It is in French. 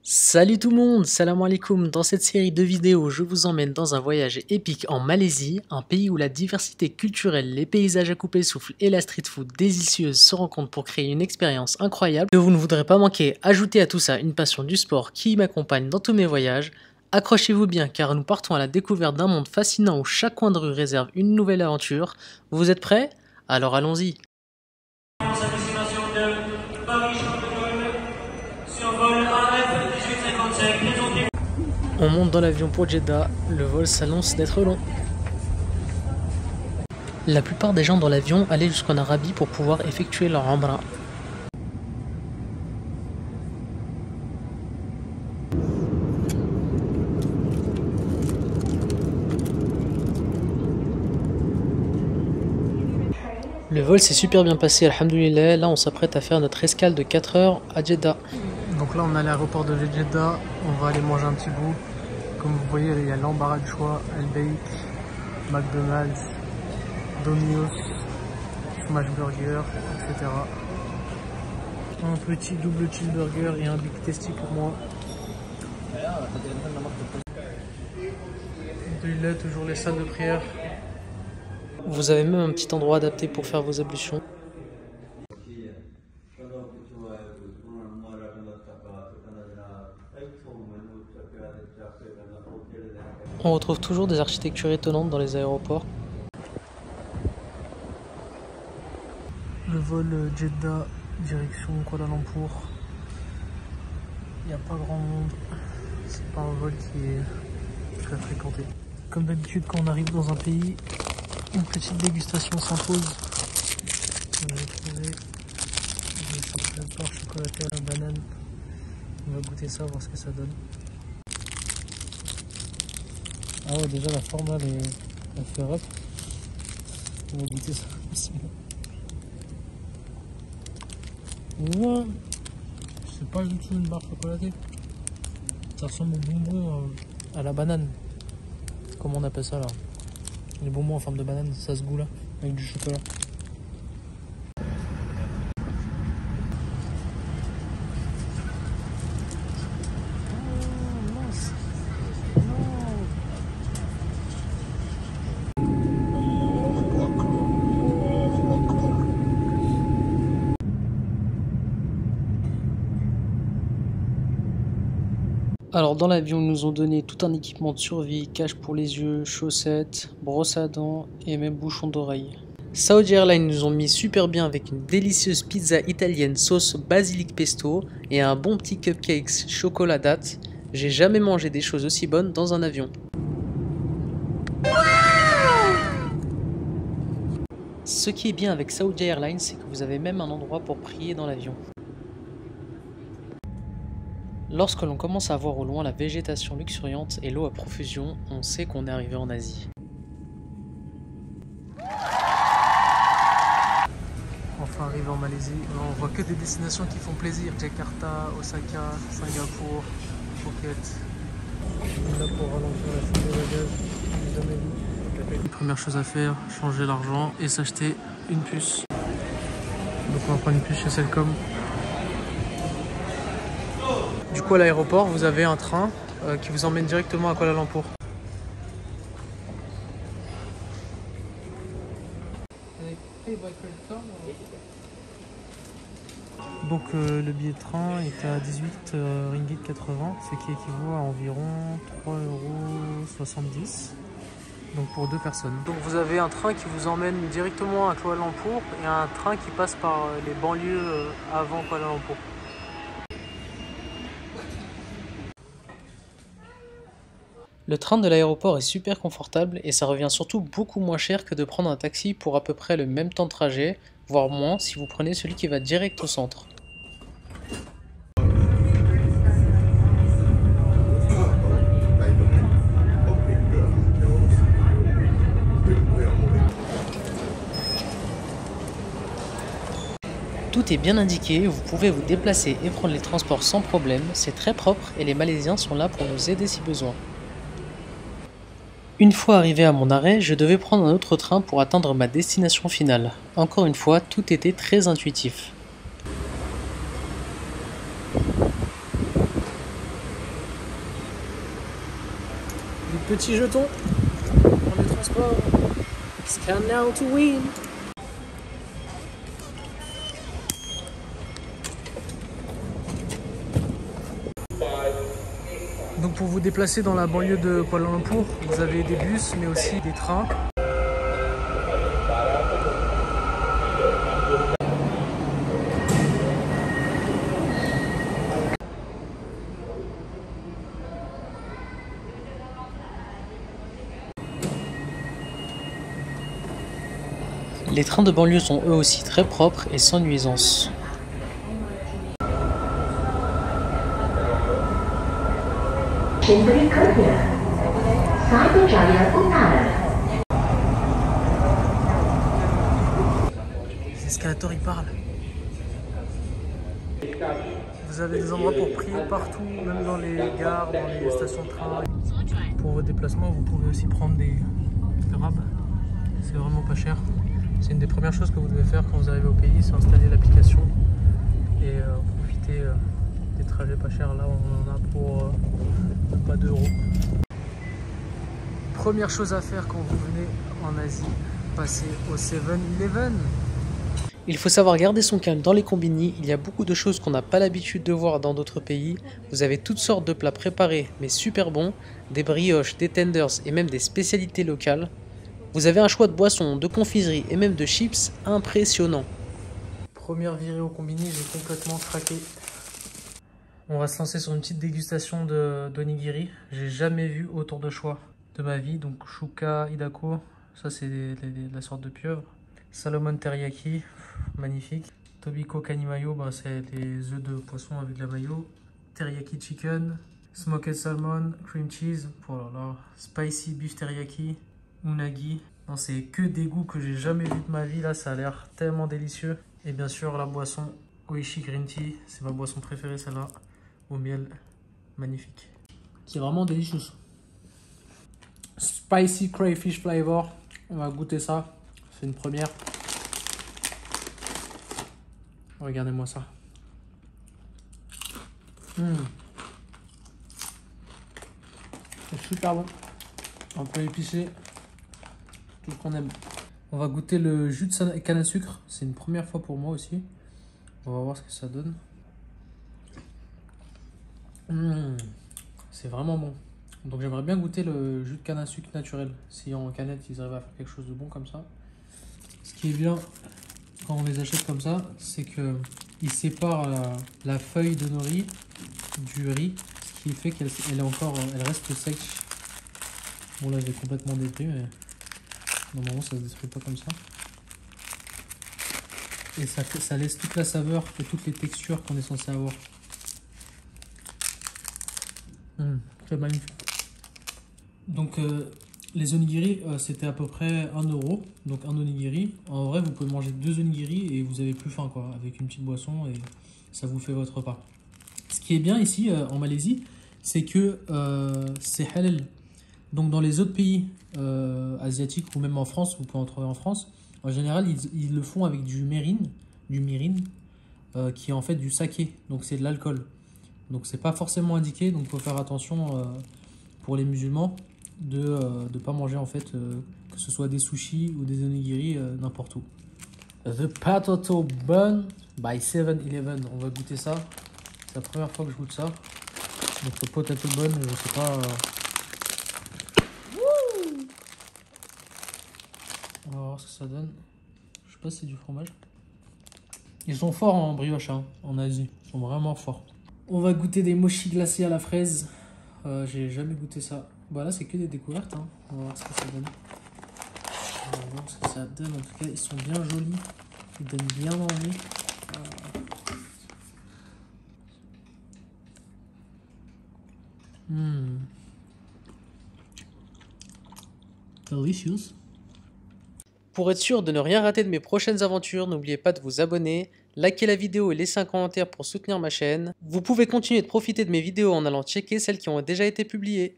Salut tout le monde, salam alaikum. Dans cette série de vidéos, je vous emmène dans un voyage épique en Malaisie, un pays où la diversité culturelle, les paysages à couper le souffle et la street food délicieuse se rencontrent pour créer une expérience incroyable que vous ne voudrez pas manquer. Ajoutez à tout ça une passion du sport qui m'accompagne dans tous mes voyages. Accrochez-vous bien car nous partons à la découverte d'un monde fascinant où chaque coin de rue réserve une nouvelle aventure. Vous êtes prêts? Alors allons-y. On monte dans l'avion pour Jeddah, le vol s'annonce d'être long. La plupart des gens dans l'avion allaient jusqu'en Arabie pour pouvoir effectuer leur Umrah. Le vol s'est super bien passé, alhamdoulilah. Là, on s'apprête à faire notre escale de 4 heures à Jeddah. Donc là, on est à l'aéroport de Jeddah. On va aller manger un petit bout. Comme vous voyez, il y a l'embarras du choix, El Beik, McDonald's, Domino's, Smash Burger, etc. Un petit double cheeseburger et un Big Tasty pour moi. Alhamdoulilah, toujours les salles de prière. Vous avez même un petit endroit adapté pour faire vos ablutions. On retrouve toujours des architectures étonnantes dans les aéroports. Le vol Jeddah, direction Kuala Lumpur. Il n'y a pas grand monde. C'est pas un vol qui est très fréquenté. Comme d'habitude, quand on arrive dans un pays, une petite dégustation s'impose. On va trouver des barres chocolatées à la banane. On va goûter ça, voir ce que ça donne. Ah ouais, déjà la forme là, elle fait rap. On va goûter ça. Ouais. C'est pas du tout une barre chocolatée. Ça ressemble aux bonbons à la banane. Comment on appelle ça là? Les bonbons en forme de banane, ça se goût là, avec du chocolat. Alors dans l'avion, ils nous ont donné tout un équipement de survie, cache pour les yeux, chaussettes, brosse à dents et même bouchons d'oreille. Saudi Airlines nous ont mis super bien avec une délicieuse pizza italienne sauce basilic pesto et un bon petit cupcakes chocolat date. J'ai jamais mangé des choses aussi bonnes dans un avion. Ce qui est bien avec Saudi Airlines, c'est que vous avez même un endroit pour prier dans l'avion. Lorsque l'on commence à voir au loin la végétation luxuriante et l'eau à profusion, on sait qu'on est arrivé en Asie. Enfin arrivé en Malaisie, on voit que des destinations qui font plaisir. Jakarta, Osaka, Singapour, Phuket. Là pour ralentir la fuite des bagages, la première chose à faire, changer l'argent et s'acheter une puce. Donc on va prendre une puce chez Cellcom. Du coup à l'aéroport vous avez un train qui vous emmène directement à Kuala Lumpur. Donc le billet de train est à 18 ringgit 80, ce qui équivaut à environ 3,70 € donc pour deux personnes. Donc vous avez un train qui vous emmène directement à Kuala Lumpur et un train qui passe par les banlieues avant Kuala Lumpur. Le train de l'aéroport est super confortable et ça revient surtout beaucoup moins cher que de prendre un taxi pour à peu près le même temps de trajet, voire moins si vous prenez celui qui va direct au centre. Tout est bien indiqué, vous pouvez vous déplacer et prendre les transports sans problème, c'est très propre et les Malaisiens sont là pour nous aider si besoin. Une fois arrivé à mon arrêt, je devais prendre un autre train pour atteindre ma destination finale. Encore une fois, tout était très intuitif. Les petits jetons pour le transport. Scan now to win. Donc pour vous déplacer dans la banlieue de Kuala Lumpur, vous avez des bus mais aussi des trains. Les trains de banlieue sont eux aussi très propres et sans nuisance. Les escalators, ils parlent. Vous avez des endroits pour prier partout, même dans les gares, dans les stations de train. Pour vos déplacements, vous pouvez aussi prendre des grabs. C'est vraiment pas cher. C'est une des premières choses que vous devez faire quand vous arrivez au pays, c'est installer l'application et profiter des trajets pas chers. Là, on en a pour pas d'euros. Première chose à faire quand vous venez en Asie, passez au 7-Eleven. Il faut savoir garder son calme dans les combini. Il y a beaucoup de choses qu'on n'a pas l'habitude de voir dans d'autres pays. Vous avez toutes sortes de plats préparés, mais super bons, des brioches, des tenders et même des spécialités locales. Vous avez un choix de boissons, de confiseries et même de chips impressionnant. Première virée au combini, j'ai complètement craqué. On va se lancer sur une petite dégustation d'onigiri. J'ai jamais vu autant de choix de ma vie. Donc Shuka Hidako, ça c'est la sorte de pieuvre. Salmon teriyaki, magnifique. Tobiko kanimayo, bah, c'est les œufs de poisson avec de la mayo. Teriyaki chicken, smoked salmon, cream cheese, voilà, là. Spicy beef teriyaki. Unagi, non, c'est que des goûts que j'ai jamais vu de ma vie. Là, ça a l'air tellement délicieux. Et bien sûr, la boisson Oishi Green Tea, c'est ma boisson préférée, celle-là, au miel, magnifique. Qui est vraiment délicieuse. Spicy crayfish flavor, on va goûter ça. C'est une première. Regardez-moi ça. C'est super bon. Un peu épicé. Tout ce qu'on aime. On va goûter le jus de canne à sucre. C'est une première fois pour moi aussi. On va voir ce que ça donne. C'est vraiment bon. Donc j'aimerais bien goûter le jus de canne à sucre naturel. Si en canette ils arrivent à faire quelque chose de bon comme ça. Ce qui est bien quand on les achète comme ça, c'est que ils séparent la feuille de nori du riz. Ce qui fait qu'elle elle reste sèche. Bon là j'ai complètement détruit mais... Normalement ça se détruit pas comme ça. Et ça laisse toute la saveur et toutes les textures qu'on est censé avoir. C'est magnifique. Donc les onigiri c'était à peu près 1 euro. Donc un onigiri. En vrai vous pouvez manger 2 onigiri et vous avez plus faim quoi. Avec une petite boisson et ça vous fait votre repas. Ce qui est bien ici en Malaisie, c'est que c'est halal. Donc dans les autres pays asiatiques ou même en France, vous pouvez en trouver en France, en général ils le font avec du mirin, qui est en fait du saké, donc c'est de l'alcool. Donc c'est pas forcément indiqué, donc il faut faire attention pour les musulmans de ne pas manger en fait, que ce soit des sushis ou des onigiri n'importe où. The Potato Bun by 7-Eleven, on va goûter ça. C'est la première fois que je goûte ça. Donc le Potato Bun, je sais pas... On va voir ce que ça donne. Je sais pas si c'est du fromage. Ils sont forts en brioche hein, en Asie. Ils sont vraiment forts. On va goûter des mochis glacés à la fraise. J'ai jamais goûté ça. Bah là c'est que des découvertes. Hein. On va voir ce que ça donne. On va voir ce que ça donne. En tout cas ils sont bien jolis. Ils donnent bien envie. Delicious. Pour être sûr de ne rien rater de mes prochaines aventures, n'oubliez pas de vous abonner, liker la vidéo et laisser un commentaire pour soutenir ma chaîne. Vous pouvez continuer de profiter de mes vidéos en allant checker celles qui ont déjà été publiées.